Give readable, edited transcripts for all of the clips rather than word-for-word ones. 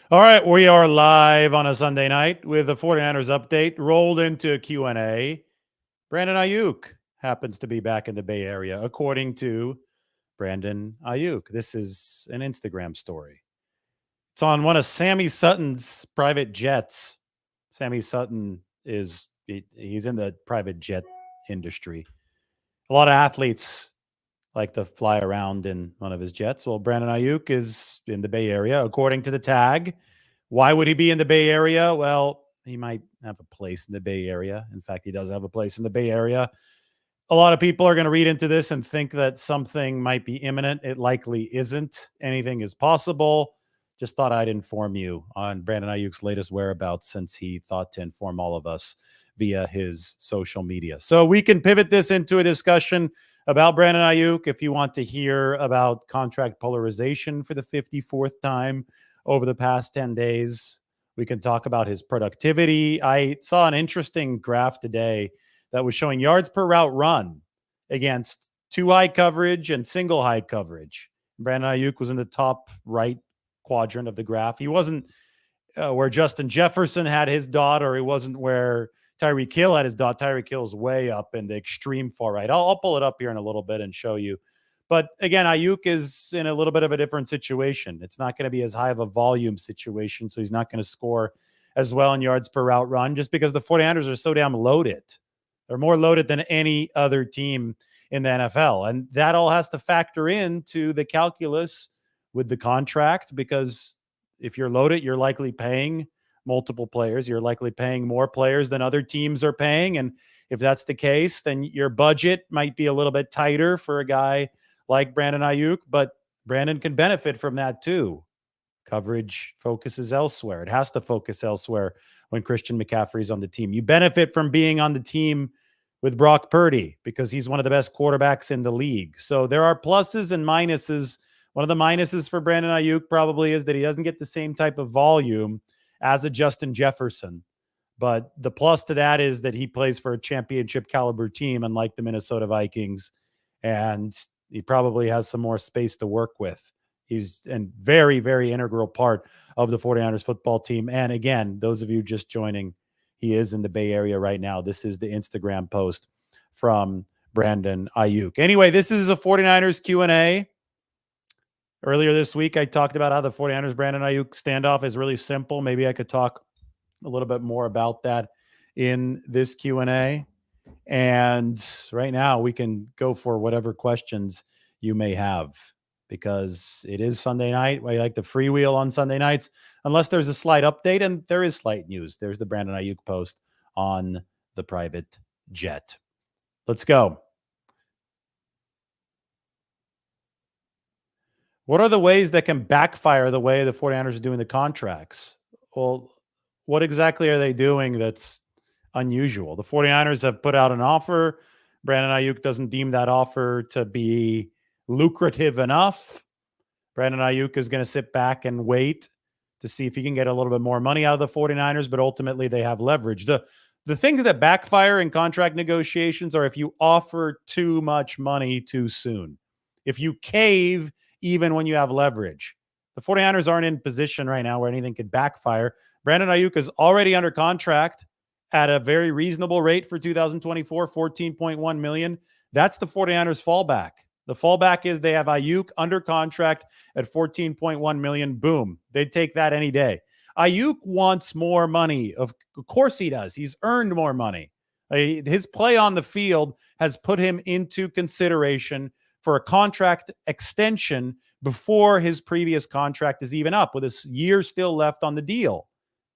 All right, we are live on a Sunday night with the 49ers update rolled into Q&A. Brandon Aiyuk happens to be back in the Bay Area, according to Brandon Aiyuk. This is an Instagram story. It's on one of Sammy Sutton's private jets. Sammy Sutton he's in the private jet industry. A lot of athletes like to fly around in one of his jets. Well, Brandon Aiyuk is in the Bay Area, according to the tag. Why would he be in the Bay Area? Well, he might have a place in the Bay Area. In fact, he does have a place in the Bay Area. A lot of people are going to read into this and think that something might be imminent. It likely isn't. Anything is possible. Just thought I'd inform you on Brandon Aiyuk's latest whereabouts, since he thought to inform all of us via his social media. So we can pivot this into a discussion about Brandon Aiyuk if you want to hear about contract polarization for the 54th time over the past 10 days. We can talk about his productivity. I saw an interesting graph today that was showing yards per route run against two high coverage and single high coverage. Brandon Aiyuk was in the top right quadrant of the graph. He wasn't where Justin Jefferson had his dot, or he wasn't where Tyreek Hill had his dot. Tyreek Hill's way up in the extreme far right. I'll pull it up here in a little bit and show you. But again, Aiyuk is in a little bit of a different situation. It's not going to be as high of a volume situation, so he's not going to score as well in yards per route run, just because the 49ers are so damn loaded. They're more loaded than any other team in the NFL. And that all has to factor into the calculus with the contract, because if you're loaded, you're likely paying multiple players. You're likely paying more players than other teams are paying. And if that's the case, then your budget might be a little bit tighter for a guy like Brandon Aiyuk, but Brandon can benefit from that too. Coverage focuses elsewhere. It has to focus elsewhere when Christian McCaffrey's on the team. You benefit from being on the team with Brock Purdy because he's one of the best quarterbacks in the league. So there are pluses and minuses. One of the minuses for Brandon Aiyuk probably is that he doesn't get the same type of volume as a Justin Jefferson. But the plus to that is that he plays for a championship caliber team, unlike the Minnesota Vikings. And he probably has some more space to work with. He's a very, very integral part of the 49ers football team. And again, those of you just joining, he is in the Bay Area right now. This is the Instagram post from Brandon Aiyuk. Anyway, this is a 49ers Q&A. Earlier this week, I talked about how the 49ers Brandon Aiyuk standoff is really simple. Maybe I could talk a little bit more about that in this Q&A. And right now we can go for whatever questions you may have, because it is Sunday night. We like to freewheel on Sunday nights, unless there's a slight update, and there is slight news. There's the Brandon Aiyuk post on the private jet. Let's go. What are the ways that can backfire the way the 49ers are doing the contracts? Well, what exactly are they doing that's unusual? The 49ers have put out an offer. Brandon Aiyuk doesn't deem that offer to be lucrative enough. Brandon Aiyuk is going to sit back and wait to see if he can get a little bit more money out of the 49ers, but ultimately they have leverage. The things that backfire in contract negotiations are if you offer too much money too soon. If you cave even when you have leverage. The 49ers aren't in position right now where anything could backfire. Brandon Aiyuk is already under contract at a very reasonable rate for 2024, $14.1 million. That's the 49ers fallback. The fallback is they have Aiyuk under contract at $14.1 million. Boom. They'd take that any day. Aiyuk wants more money. Of course he does. He's earned more money. His play on the field has put him into consideration for a contract extension before his previous contract is even up, with a year still left on the deal.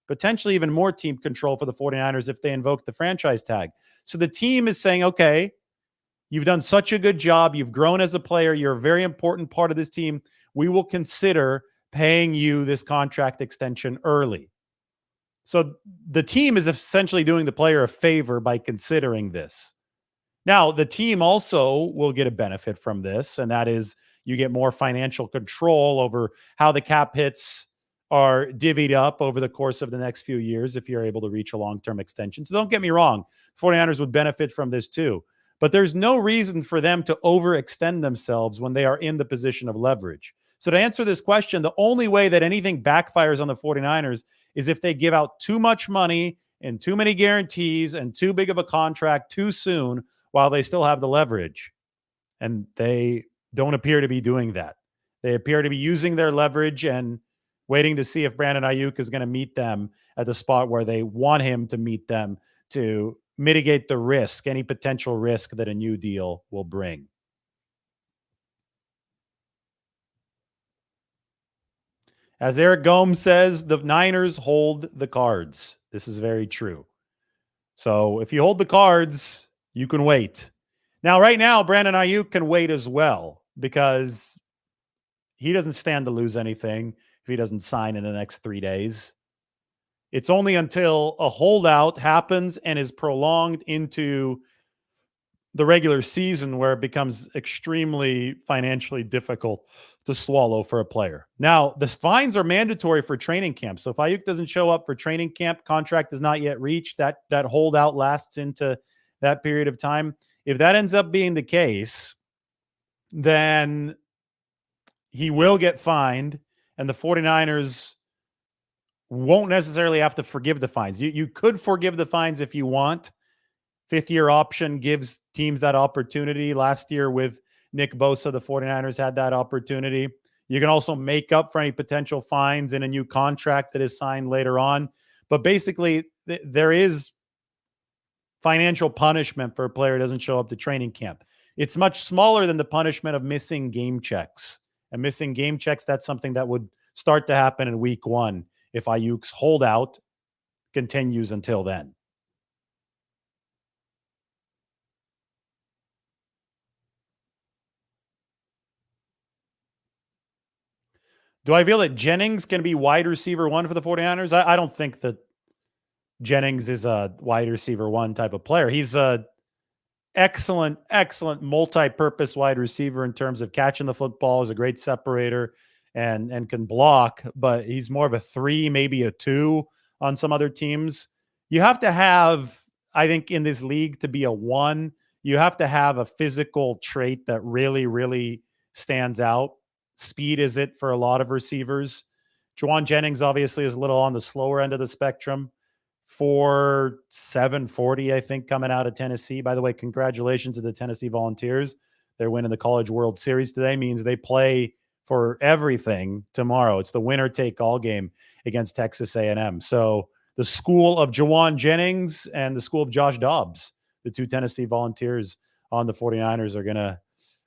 Potentially even more team control for the 49ers if they invoke the franchise tag. So the team is saying, okay, you've done such a good job. You've grown as a player. You're a very important part of this team. We will consider paying you this contract extension early. So the team is essentially doing the player a favor by considering this. Now, the team also will get a benefit from this, and that is you get more financial control over how the cap hits are divvied up over the course of the next few years if you're able to reach a long-term extension. So don't get me wrong, 49ers would benefit from this too. But there's no reason for them to overextend themselves when they are in the position of leverage. So to answer this question, the only way that anything backfires on the 49ers is if they give out too much money and too many guarantees and too big of a contract too soon while they still have the leverage. And they don't appear to be doing that. They appear to be using their leverage and waiting to see if Brandon Aiyuk is going to meet them at the spot where they want him to meet them to mitigate the risk, any potential risk that a new deal will bring. As Eric Gomes says, the Niners hold the cards. This is very true. So if you hold the cards, you can wait. Now, right now, Brandon Aiyuk can wait as well because he doesn't stand to lose anything if he doesn't sign in the next 3 days. It's only until a holdout happens and is prolonged into the regular season where it becomes extremely financially difficult to swallow for a player. Now, the fines are mandatory for training camp. So if Aiyuk doesn't show up for training camp, contract is not yet reached, that holdout lasts into that period of time. If that ends up being the case, then he will get fined, and the 49ers won't necessarily have to forgive the fines. You could forgive the fines if you want. Fifth-year option gives teams that opportunity. Last year with Nick Bosa, the 49ers had that opportunity. You can also make up for any potential fines in a new contract that is signed later on. But basically, there is financial punishment for a player who doesn't show up to training camp. It's much smaller than the punishment of missing game checks. And missing game checks, that's something that would start to happen in week 1 if Aiyuk's holdout continues until then. Do I feel that Jennings can be wide receiver 1 for the 49ers? I don't think that Jennings is a wide receiver 1 type of player. He's a excellent multi-purpose wide receiver in terms of catching the football, is a great separator and can block, but he's more of a 3, maybe a 2 on some other teams. You have to have, I think in this league, to be a 1, you have to have a physical trait that really stands out. Speed is it for a lot of receivers. Juwan Jennings obviously is a little on the slower end of the spectrum. 4.740, I think, coming out of Tennessee. By the way, congratulations to the Tennessee Volunteers. They're winning the College World Series today. Means they play for everything tomorrow. It's the winner-take-all game against Texas A&M. So the school of Juwan Jennings and the school of Josh Dobbs, the 2 Tennessee Volunteers on the 49ers, are going to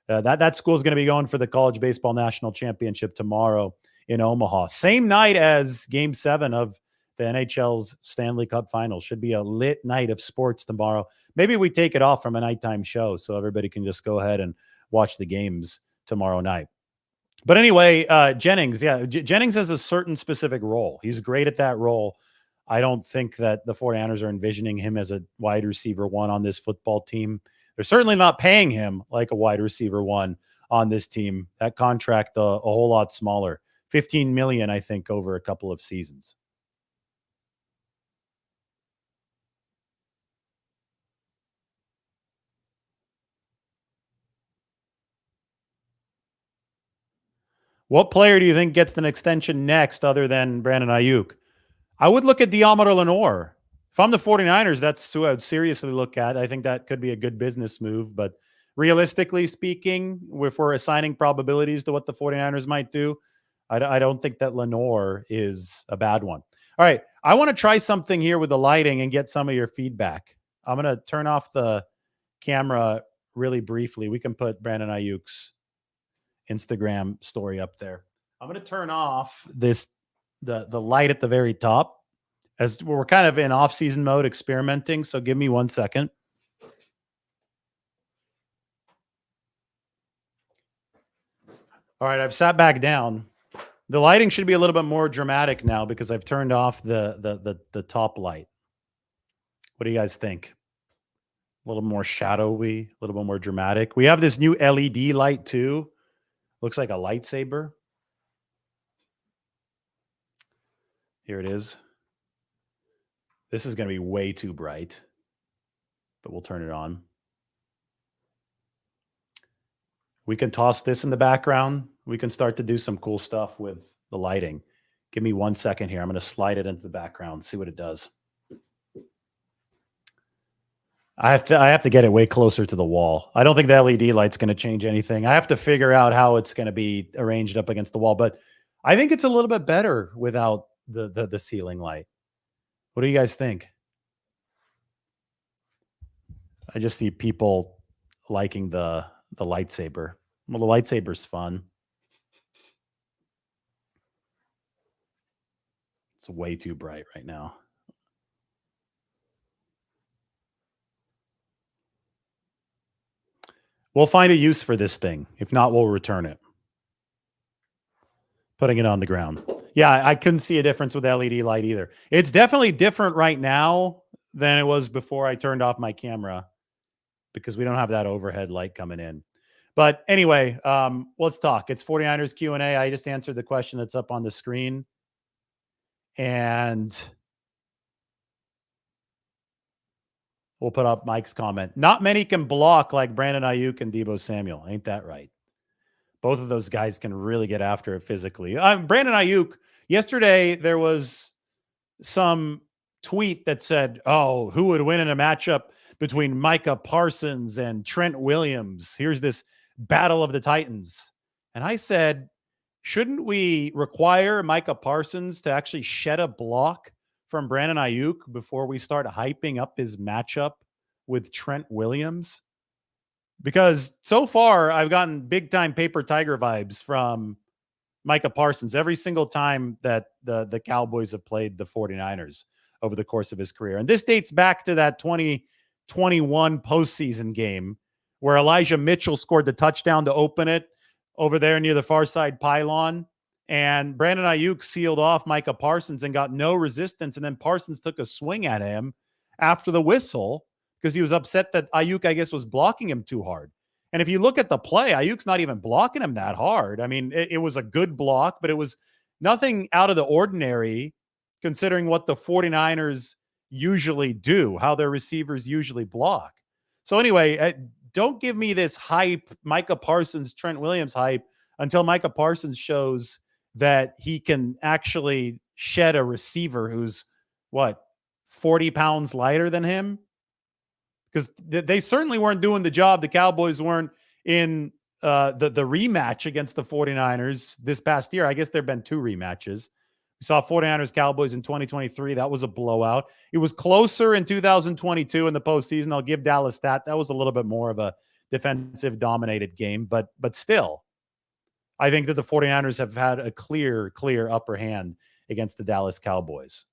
that school is going to be going for the College Baseball National Championship tomorrow in Omaha. Same night as Game 7 of the NHL's Stanley Cup Finals. Should be a lit night of sports tomorrow. Maybe we take it off from a nighttime show so everybody can just go ahead and watch the games tomorrow night. But anyway, Jennings, Jennings has a certain specific role. He's great at that role. I don't think that the 49ers are envisioning him as a wide receiver 1 on this football team. They're certainly not paying him like a wide receiver 1 on this team. That contract a whole lot smaller. $15 million, I think, over a couple of seasons. What player do you think gets an extension next other than Brandon Aiyuk? I would look at Deommodore Lenoir. If I'm the 49ers, that's who I would seriously look at. I think that could be a good business move. But realistically speaking, if we're assigning probabilities to what the 49ers might do, I don't think that Lenoir is a bad one. All right. I want to try something here with the lighting and get some of your feedback. I'm going to turn off the camera really briefly. We can put Brandon Aiyuk's Instagram story up there. I'm going to turn off the light at the very top as we're kind of in off-season mode experimenting. So give me 1 second. All right, I've sat back down. The lighting should be a little bit more dramatic now because I've turned off the top light. What do you guys think? A little more shadowy, a little bit more dramatic. We have this new LED light too. Looks like a lightsaber. Here it is. This is going to be way too bright, but we'll turn it on. We can toss this in the background. We can start to do some cool stuff with the lighting. Give me 1 second here. I'm going to slide it into the background, see what it does. I have to get it way closer to the wall. I don't think the LED light's going to change anything. I have to figure out how it's going to be arranged up against the wall, but I think it's a little bit better without the ceiling light. What do you guys think? I just see people liking the lightsaber. Well, the lightsaber's fun. It's way too bright right now. We'll find a use for this thing. If not, we'll return it. Putting it on the ground. Yeah, I couldn't see a difference with LED light either. It's definitely different right now than it was before I turned off my camera because we don't have that overhead light coming in. But anyway, let's talk. It's 49ers Q&A. I just answered the question that's up on the screen. And we'll put up Mike's comment. Not many can block like Brandon Aiyuk and Deebo Samuel. Ain't that right? Both of those guys can really get after it physically. Brandon Aiyuk, yesterday there was some tweet that said, oh, who would win in a matchup between Micah Parsons and Trent Williams? Here's this battle of the Titans. And I said, shouldn't we require Micah Parsons to actually shed a block from Brandon Aiyuk before we start hyping up his matchup with Trent Williams? Because so far I've gotten big time Paper Tiger vibes from Micah Parsons every single time that the Cowboys have played the 49ers over the course of his career. And this dates back to that 2021 postseason game where Elijah Mitchell scored the touchdown to open it over there near the far side pylon. And Brandon Aiyuk sealed off Micah Parsons and got no resistance. And then Parsons took a swing at him after the whistle because he was upset that Aiyuk, I guess, was blocking him too hard. And if you look at the play, Ayuk's not even blocking him that hard. I mean, it was a good block, but it was nothing out of the ordinary considering what the 49ers usually do, how their receivers usually block. So anyway, don't give me this hype, Micah Parsons, Trent Williams hype, until Micah Parsons shows that he can actually shed a receiver who's, 40 pounds lighter than him? Because they certainly weren't doing the job. The Cowboys weren't in the rematch against the 49ers this past year. I guess there have been 2 rematches. We saw 49ers Cowboys in 2023. That was a blowout. It was closer in 2022 in the postseason. I'll give Dallas that. That was a little bit more of a defensive dominated game, but still, I think that the 49ers have had a clear upper hand against the Dallas Cowboys.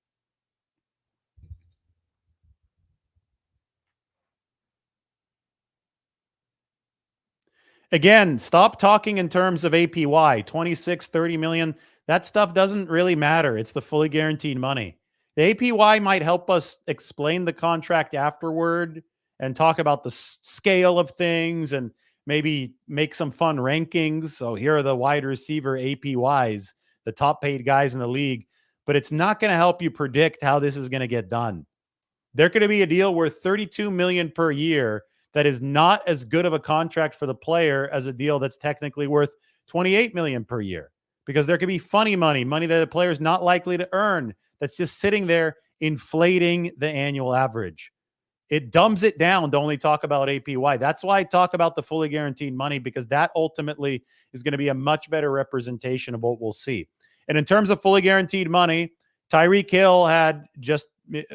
Again, stop talking in terms of APY, 26, 30 million. That stuff doesn't really matter. It's the fully guaranteed money. The APY might help us explain the contract afterward and talk about the scale of things and maybe make some fun rankings. So here are the wide receiver APYs, the top paid guys in the league. But it's not going to help you predict how this is going to get done. There could be a deal worth $32 million per year that is not as good of a contract for the player as a deal that's technically worth $28 million per year, because there could be funny money that the player is not likely to earn that's just sitting there inflating the annual average. It dumbs it down to only talk about APY. That's why I talk about the fully guaranteed money, because that ultimately is going to be a much better representation of what we'll see. And in terms of fully guaranteed money, Tyreek Hill had just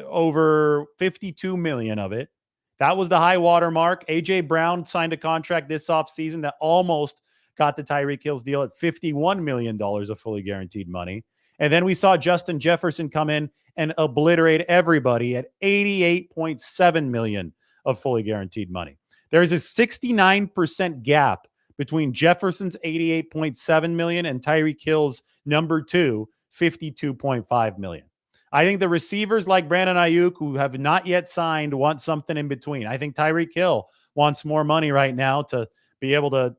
over 52 million of it. That was the high water mark. A.J. Brown signed a contract this offseason that almost got the Tyreek Hill's deal at $51 million of fully guaranteed money. And then we saw Justin Jefferson come in and obliterate everybody at $88.7 million of fully guaranteed money. There is a 69% gap between Jefferson's $88.7 million and Tyreek Hill's number 2, $52.5 million. I think the receivers like Brandon Aiyuk, who have not yet signed, want something in between. I think Tyreek Hill wants more money right now to be able to,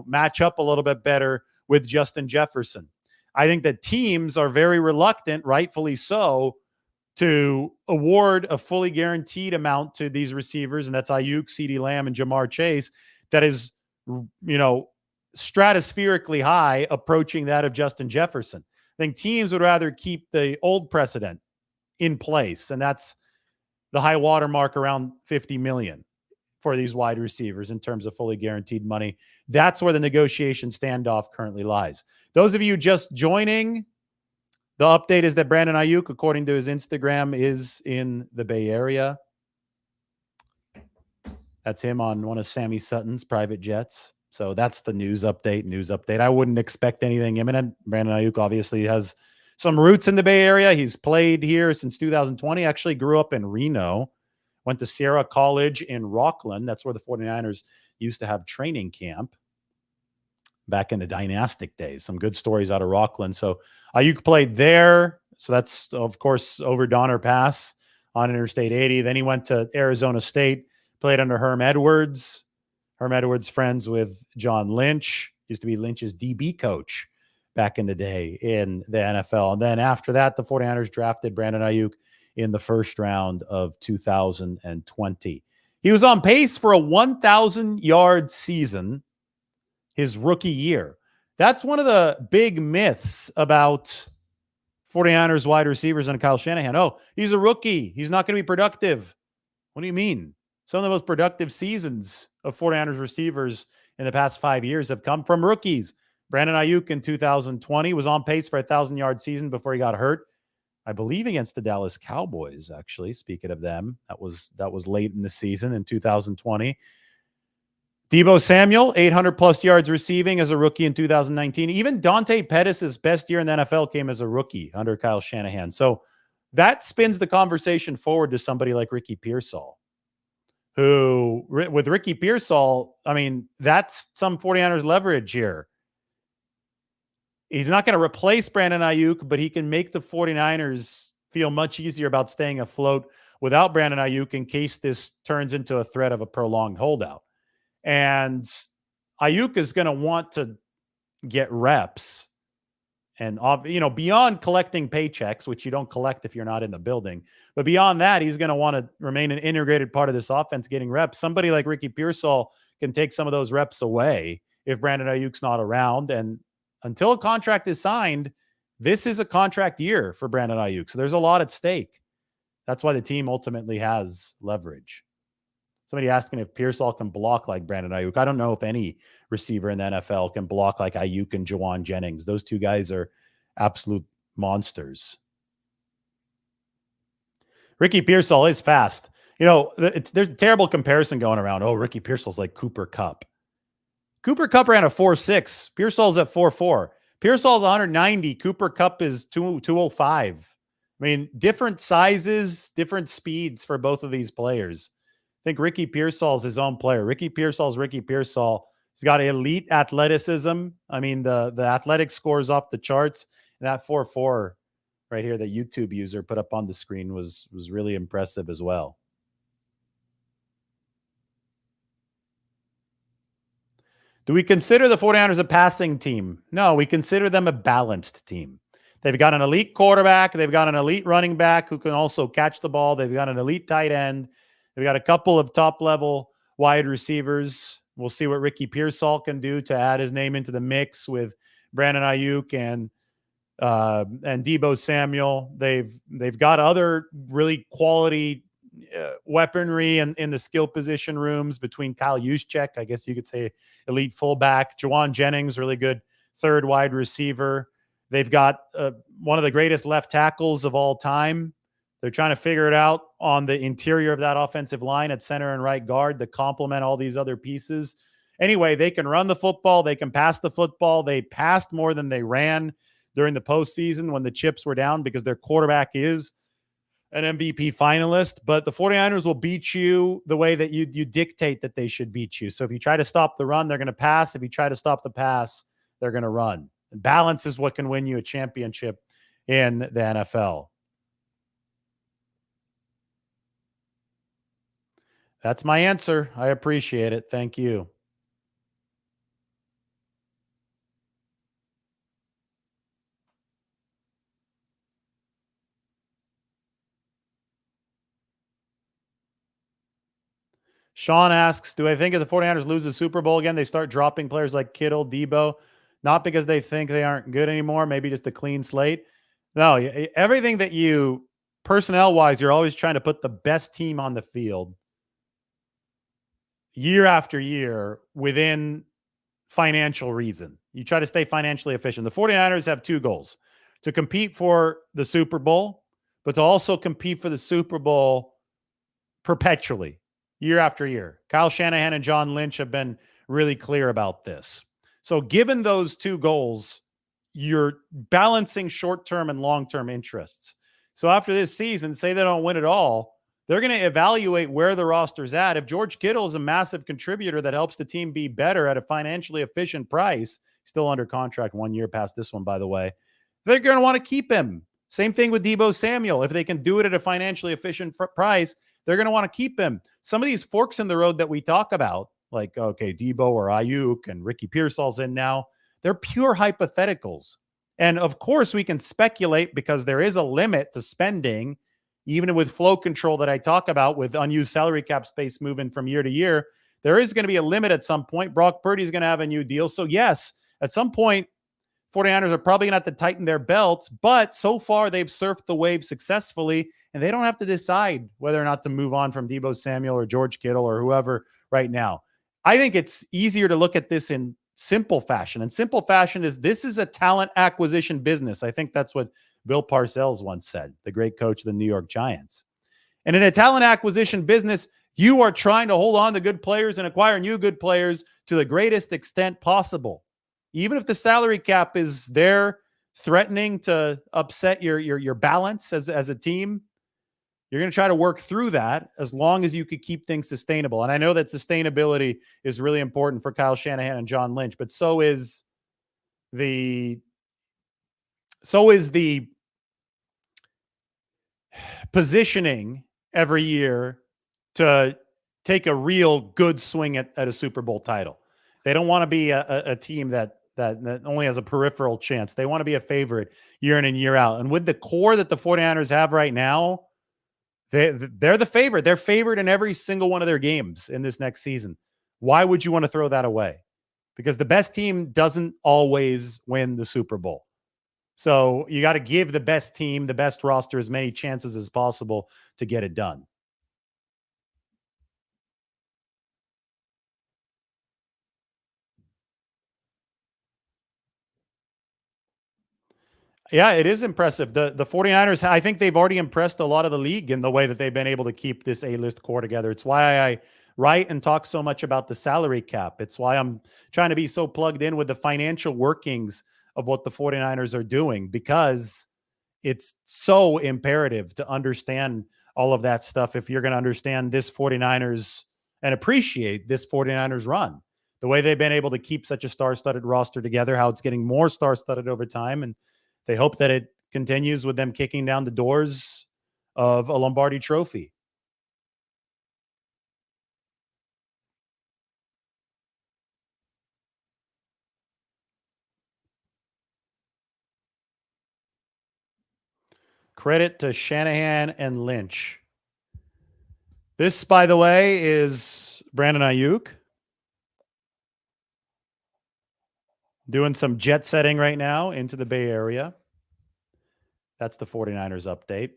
match up a little bit better with Justin Jefferson. I think that teams are very reluctant, rightfully so, to award a fully guaranteed amount to these receivers, and that's Aiyuk, CeeDee Lamb, and Jamar Chase. That is, stratospherically high, approaching that of Justin Jefferson. I think teams would rather keep the old precedent in place, and that's the high watermark around 50 million for these wide receivers in terms of fully guaranteed money. That's where the negotiation standoff currently lies. Those of you just joining, the update is that Brandon Aiyuk, according to his Instagram, is in the Bay Area. That's him on one of Sammy Sutton's private jets. So that's the news update. I wouldn't expect anything imminent. Brandon Aiyuk obviously has some roots in the Bay Area. He's played here since 2020, actually grew up in Reno, went to Sierra College in Rockland. That's where the 49ers used to have training camp back in the dynastic days. Some good stories out of Rockland. So Aiyuk played there. So that's, of course, over Donner Pass on Interstate 80. Then he went to Arizona State, played under Herm Edwards. Herm Edwards friends with John Lynch, used to be Lynch's DB coach back in the day in the NFL. And then after that, the 49ers drafted Brandon Aiyuk in the first round of 2020. He was on pace for a 1,000-yard season his rookie year. That's one of the big myths about 49ers wide receivers and Kyle Shanahan. Oh, he's a rookie. He's not going to be productive. What do you mean? Some of the most productive seasons of 49ers receivers in the past 5 years have come from rookies. Brandon Aiyuk in 2020 was on pace for a 1,000-yard season before he got hurt. I believe against the Dallas Cowboys, actually. Speaking of them, that was late in the season in 2020. Deebo Samuel, 800-plus yards receiving as a rookie in 2019. Even Dante Pettis' best year in the NFL came as a rookie under Kyle Shanahan. So that spins the conversation forward to somebody like Ricky Pearsall, who, with Ricky Pearsall, I mean, that's some 49ers leverage here. He's not going to replace Brandon Aiyuk, but he can make the 49ers feel much easier about staying afloat without Brandon Aiyuk in case this turns into a threat of a prolonged holdout. And Aiyuk is going to want to get reps. And, beyond collecting paychecks, which you don't collect if you're not in the building, but beyond that, he's going to want to remain an integrated part of this offense, getting reps. Somebody like Ricky Pearsall can take some of those reps away if Brandon Ayuk's not around. And until a contract is signed, this is a contract year for Brandon Aiyuk. So there's a lot at stake. That's why the team ultimately has leverage. Somebody asking if Pearsall can block like Brandon Aiyuk. I don't know if any receiver in the NFL can block like Aiyuk and Jawan Jennings. Those two guys are absolute monsters. Ricky Pearsall is fast. There's a terrible comparison going around. Oh, Ricky Pearsall's like Cooper Kupp. Cooper Kupp ran a 4.6. Pearsall's at 4.4. Pearsall's 190. Cooper Kupp is 205. I mean, different sizes, different speeds for both of these players. I think Ricky Pearsall's his own player. Ricky Pearsall's Ricky Pearsall. He's got elite athleticism. I mean, the athletic scores off the charts. And that 4.4 right here, that YouTube user put up on the screen was really impressive as well. Do we consider the 49ers a passing team? No, we consider them a balanced team. They've got an elite quarterback. They've got an elite running back who can also catch the ball. They've got an elite tight end. They've got a couple of top-level wide receivers. We'll see what Ricky Pearsall can do to add his name into the mix with Brandon Aiyuk and Deebo Samuel. They've got other really quality weaponry in the skill position rooms between Kyle Juszczyk, I guess you could say elite fullback, Jawan Jennings, really good third wide receiver. They've got one of the greatest left tackles of all time. They're trying to figure it out on the interior of that offensive line at center and right guard to complement all these other pieces. Anyway, they can run the football. They can pass the football. They passed more than they ran during the postseason when the chips were down because their quarterback is an MVP finalist. But the 49ers will beat you the way that you dictate that they should beat you. So if you try to stop the run, they're going to pass. If you try to stop the pass, they're going to run. And balance is what can win you a championship in the NFL. That's my answer. I appreciate it. Thank you. Sean asks, do I think if the 49ers lose the Super Bowl again, they start dropping players like Kittle, Debo, not because they think they aren't good anymore, maybe just a clean slate? No, everything that you, personnel-wise, you're always trying to put the best team on the field year after year within financial reason. You try to stay financially efficient. The 49ers have two goals: to compete for the Super Bowl, but to also compete for the Super Bowl perpetually, year after year. Kyle Shanahan and John Lynch have been really clear about this. So, given those two goals, you're balancing short-term and long-term interests. So, after this season, say they don't win it all, they're going to evaluate where the roster's at. If George Kittle is a massive contributor that helps the team be better at a financially efficient price, still under contract 1 year past this one, by the way, they're going to want to keep him. Same thing with Debo Samuel. If they can do it at a financially efficient price, they're going to want to keep him. Some of these forks in the road that we talk about, like, okay, Debo or Aiyuk and Ricky Pearsall's in now, they're pure hypotheticals. And of course, we can speculate because there is a limit to spending, even with flow control that I talk about with unused salary cap space moving from year to year. There is going to be a limit at some point. Brock Purdy is going to have a new deal. So, yes, at some point, 49ers are probably going to have to tighten their belts, but so far they've surfed the wave successfully, and they don't have to decide whether or not to move on from Debo Samuel or George Kittle or whoever right now. I think it's easier to look at this in simple fashion, and simple fashion is this is a talent acquisition business. I think that's what Bill Parcells once said, the great coach of the New York Giants. And in a talent acquisition business, you are trying to hold on to good players and acquire new good players to the greatest extent possible. Even if the salary cap is there threatening to upset your balance as a team, you're going to try to work through that as long as you could keep things sustainable. And I know that sustainability is really important for Kyle Shanahan and John Lynch, but so is the positioning every year to take a real good swing at a Super Bowl title. They don't want to be a team that only has a peripheral chance. They want to be a favorite year in and year out. And with the core that the 49ers have right now, they're the favorite. They're favored in every single one of their games in this next season. Why would you want to throw that away? Because the best team doesn't always win the Super Bowl. So you got to give the best team, the best roster, as many chances as possible to get it done. Yeah, it is impressive. The 49ers, I think they've already impressed a lot of the league in the way that they've been able to keep this A-list core together. It's why I write and talk so much about the salary cap. It's why I'm trying to be so plugged in with the financial workings of what the 49ers are doing, because it's so imperative to understand all of that stuff if you're going to understand this 49ers and appreciate this 49ers run. The way they've been able to keep such a star-studded roster together, how it's getting more star-studded over time, and they hope that it continues with them kicking down the doors of a Lombardi trophy. Credit to Shanahan and Lynch. This, by the way, is Brandon Aiyuk doing some jet setting right now into the Bay Area. That's the 49ers update.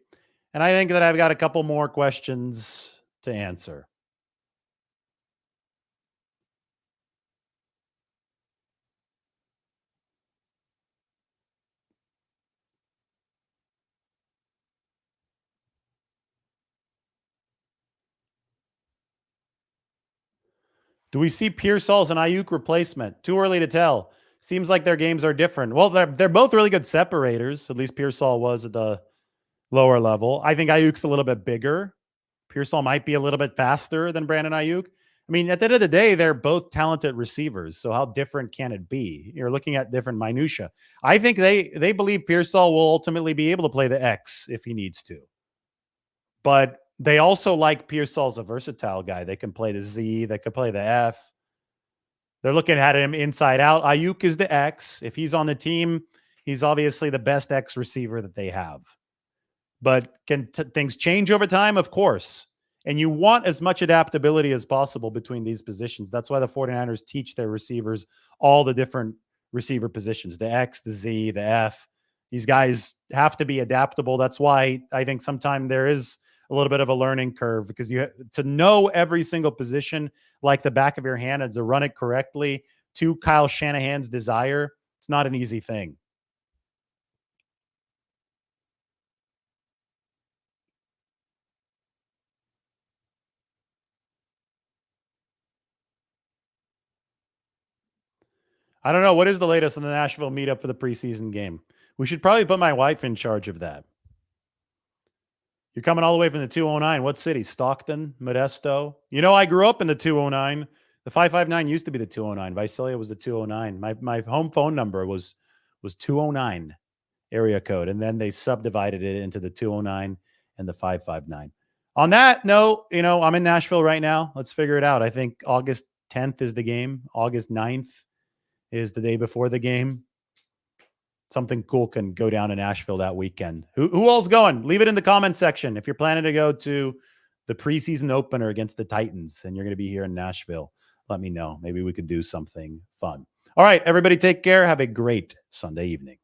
And I think that I've got a couple more questions to answer. Do we see Pearsall's and Aiyuk replacement? Too early to tell. Seems like their games are different. Well, they're both really good separators. At least Pearsall was at the lower level. I think Ayuk's a little bit bigger. Pearsall might be a little bit faster than Brandon Aiyuk. I mean, at the end of the day, they're both talented receivers. So how different can it be? You're looking at different minutia. I think they believe Pearsall will ultimately be able to play the X if he needs to. But they also like Pearsall's a versatile guy. They can play the Z. They can play the F. They're looking at him inside out. Aiyuk is the X. If he's on the team, he's obviously the best X receiver that they have. But can things change over time? Of course. And you want as much adaptability as possible between these positions. That's why the 49ers teach their receivers all the different receiver positions, the X, the Z, the F. These guys have to be adaptable. That's why I think sometimes there is a little bit of a learning curve, because you to know every single position like the back of your hand and to run it correctly to Kyle Shanahan's desire, it's not an easy thing. I don't know. What is the latest on the Nashville meetup for the preseason game? We should probably put my wife in charge of that. You're coming all the way from the 209. What city? Stockton? Modesto? You know, I grew up in the 209. The 559 used to be the 209. Visalia was the 209. My home phone number was 209 area code, and then they subdivided it into the 209 and the 559. On that note, you know, I'm in Nashville right now. Let's figure it out. I think August 10th is the game. August 9th is the day before the game. Something cool can go down in Nashville that weekend. Who all's going? Leave it in the comment section. If you're planning to go to the preseason opener against the Titans and you're going to be here in Nashville, let me know. Maybe we could do something fun. All right, everybody take care. Have a great Sunday evening.